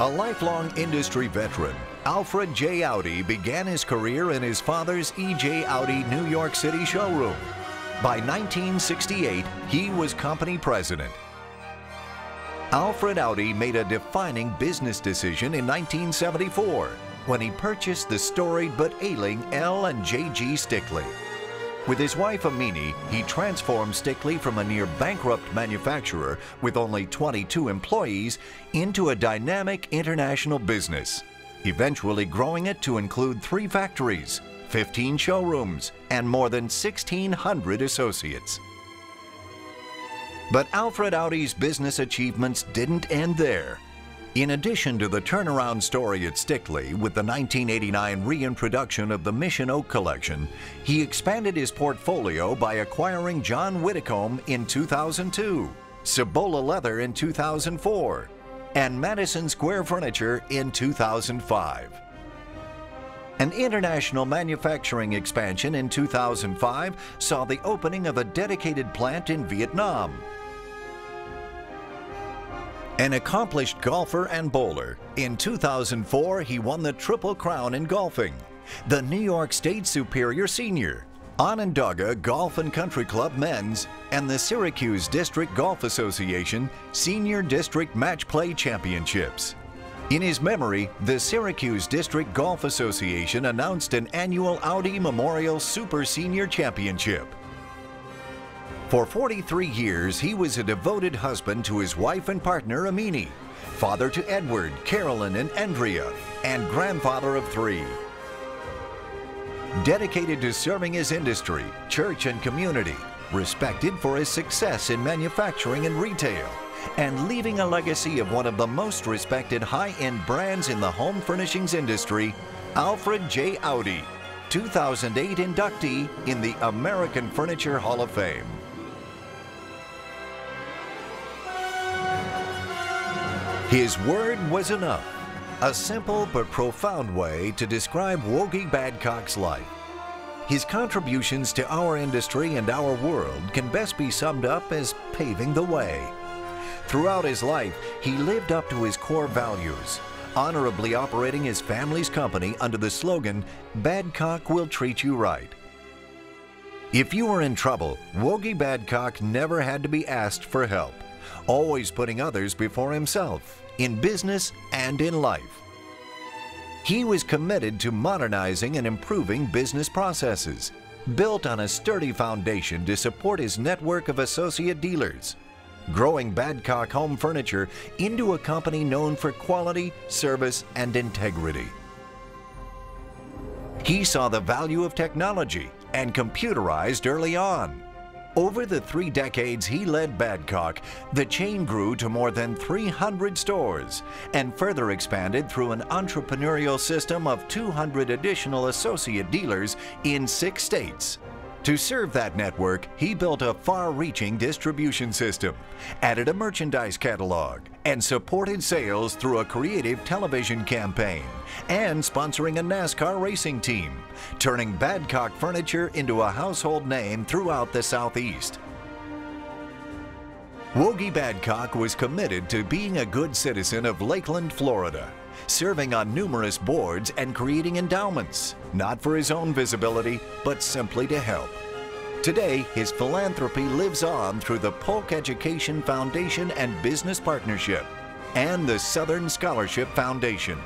A lifelong industry veteran, Alfred J. Audi began his career in his father's E.J. Audi New York City showroom. By 1968, he was company president. Alfred Audi made a defining business decision in 1974 when he purchased the storied but ailing L and J.G. Stickley. With his wife Amini, he transformed Stickley from a near-bankrupt manufacturer with only 22 employees into a dynamic international business, eventually growing it to include 3 factories, 15 showrooms, and more than 1,600 associates. But Alfred Audi's business achievements didn't end there. In addition to the turnaround story at Stickley with the 1989 reintroduction of the Mission Oak collection, he expanded his portfolio by acquiring John Whitcomb in 2002, Cibola Leather in 2004, and Madison Square Furniture in 2005. An international manufacturing expansion in 2005 saw the opening of a dedicated plant in Vietnam. An accomplished golfer and bowler, in 2004 he won the Triple Crown in golfing, the New York State Superior Senior, Onondaga Golf and Country Club Men's, and the Syracuse District Golf Association Senior District Match Play Championships. In his memory, the Syracuse District Golf Association announced an annual Audi Memorial Super Senior Championship. For 43 years, he was a devoted husband to his wife and partner, Amini, father to Edward, Carolyn, and Andrea, and grandfather of 3. Dedicated to serving his industry, church, and community, respected for his success in manufacturing and retail, and leaving a legacy of one of the most respected high-end brands in the home furnishings industry, Alfred J. Audi, 2008 inductee in the American Furniture Hall of Fame. His word was enough, a simple but profound way to describe Wogey Badcock's life. His contributions to our industry and our world can best be summed up as paving the way. Throughout his life, he lived up to his core values, honorably operating his family's company under the slogan, "Badcock will treat you right." If you were in trouble, Wogey Badcock never had to be asked for help, always putting others before himself, in business and in life. He was committed to modernizing and improving business processes, built on a sturdy foundation to support his network of associate dealers, growing Badcock Home Furniture into a company known for quality, service, and integrity. He saw the value of technology and computerized early on. Over the 3 decades he led Badcock, the chain grew to more than 300 stores and further expanded through an entrepreneurial system of 200 additional associate dealers in 6 states. To serve that network, he built a far-reaching distribution system, added a merchandise catalog, and supported sales through a creative television campaign and sponsoring a NASCAR racing team, turning Badcock Furniture into a household name throughout the Southeast. Wogey Badcock was committed to being a good citizen of Lakeland, Florida, serving on numerous boards and creating endowments, not for his own visibility, but simply to help. Today, his philanthropy lives on through the Polk Education Foundation and Business Partnership and the Southern Scholarship Foundation.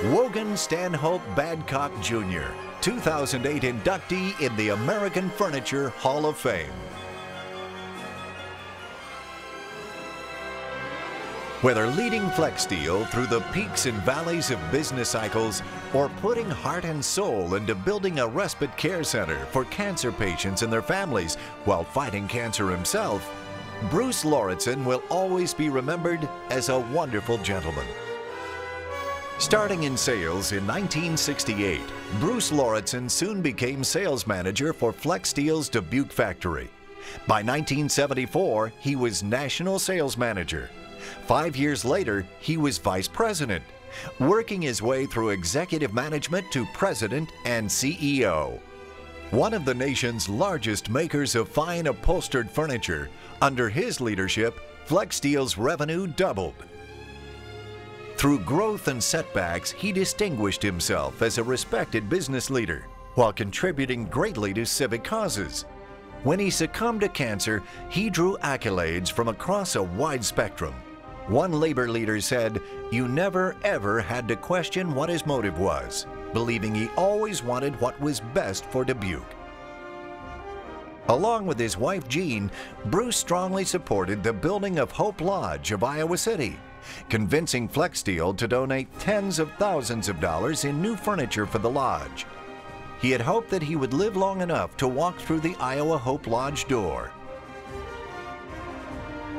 Wogan Stanhope Badcock Jr., 2008 inductee in the American Furniture Hall of Fame. Whether leading Flex Steel through the peaks and valleys of business cycles or putting heart and soul into building a respite care center for cancer patients and their families while fighting cancer himself, Bruce Lauritsen will always be remembered as a wonderful gentleman. Starting in sales in 1968, Bruce Lauritsen soon became sales manager for Flex Steel's Dubuque factory. By 1974, he was national sales manager. 5 years later, he was vice president, working his way through executive management to president and CEO. One of the nation's largest makers of fine upholstered furniture, under his leadership, Flex Steel's revenue doubled. Through growth and setbacks, he distinguished himself as a respected business leader, while contributing greatly to civic causes. When he succumbed to cancer, he drew accolades from across a wide spectrum. One labor leader said, "You never ever had to question what his motive was, believing he always wanted what was best for Dubuque." Along with his wife Jean, Bruce strongly supported the building of Hope Lodge of Iowa City, convincing Flex Steel to donate tens of thousands of dollars in new furniture for the lodge. He had hoped that he would live long enough to walk through the Iowa Hope Lodge door.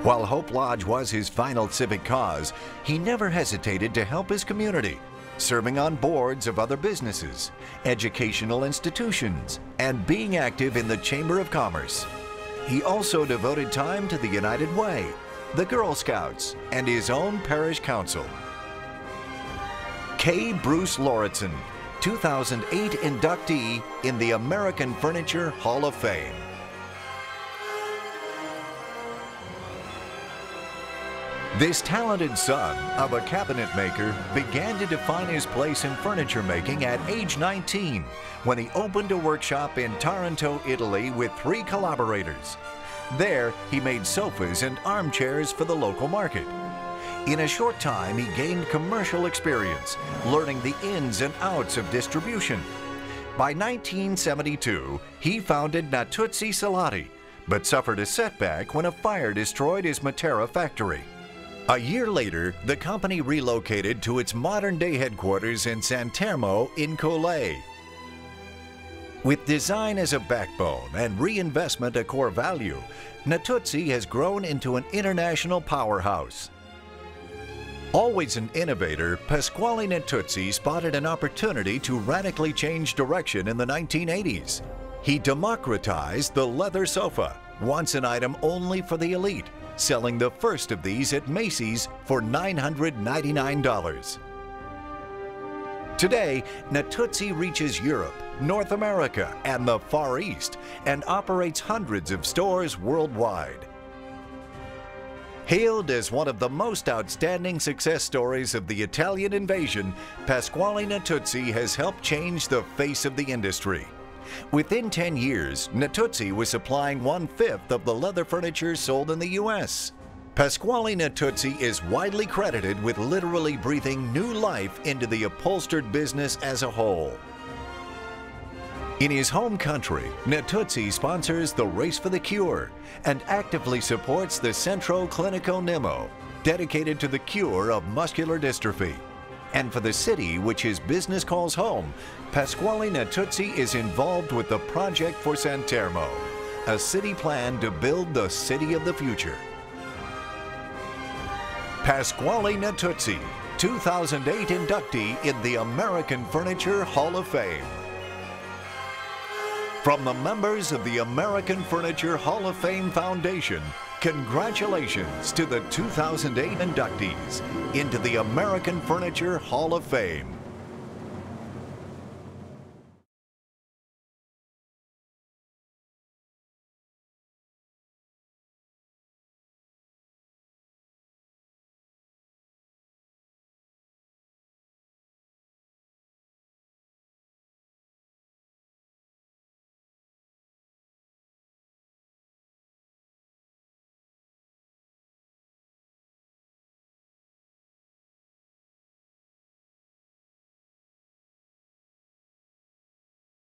While Hope Lodge was his final civic cause, he never hesitated to help his community, serving on boards of other businesses, educational institutions, and being active in the Chamber of Commerce. He also devoted time to the United Way, the Girl Scouts, and his own parish council. K. Bruce Lauritsen, 2008 inductee in the American Furniture Hall of Fame. This talented son of a cabinet maker began to define his place in furniture making at age 19 when he opened a workshop in Taranto, Italy with 3 collaborators. There, he made sofas and armchairs for the local market. In a short time, he gained commercial experience, learning the ins and outs of distribution. By 1972, he founded Natuzzi Salati, but suffered a setback when a fire destroyed his Matera factory. A year later, the company relocated to its modern-day headquarters in San Telmo in Colle. With design as a backbone and reinvestment a core value, Natuzzi has grown into an international powerhouse. Always an innovator, Pasquale Natuzzi spotted an opportunity to radically change direction in the 1980s. He democratized the leather sofa, once an item only for the elite, selling the first of these at Macy's for $999. Today, Natuzzi reaches Europe, North America, and the Far East, and operates hundreds of stores worldwide. Hailed as one of the most outstanding success stories of the Italian invasion, Pasquale Natuzzi has helped change the face of the industry. Within 10 years, Natuzzi was supplying 1/5 of the leather furniture sold in the U.S. Pasquale Natuzzi is widely credited with literally breathing new life into the upholstered business as a whole. In his home country, Natuzzi sponsors the Race for the Cure and actively supports the Centro Clinico Nemo, dedicated to the cure of muscular dystrophy. And for the city which his business calls home, Pasquale Natuzzi is involved with the Project for San Telmo, a city plan to build the city of the future. Pasquale Natuzzi, 2008 inductee in the American Furniture Hall of Fame. From the members of the American Furniture Hall of Fame Foundation, congratulations to the 2008 inductees into the American Furniture Hall of Fame.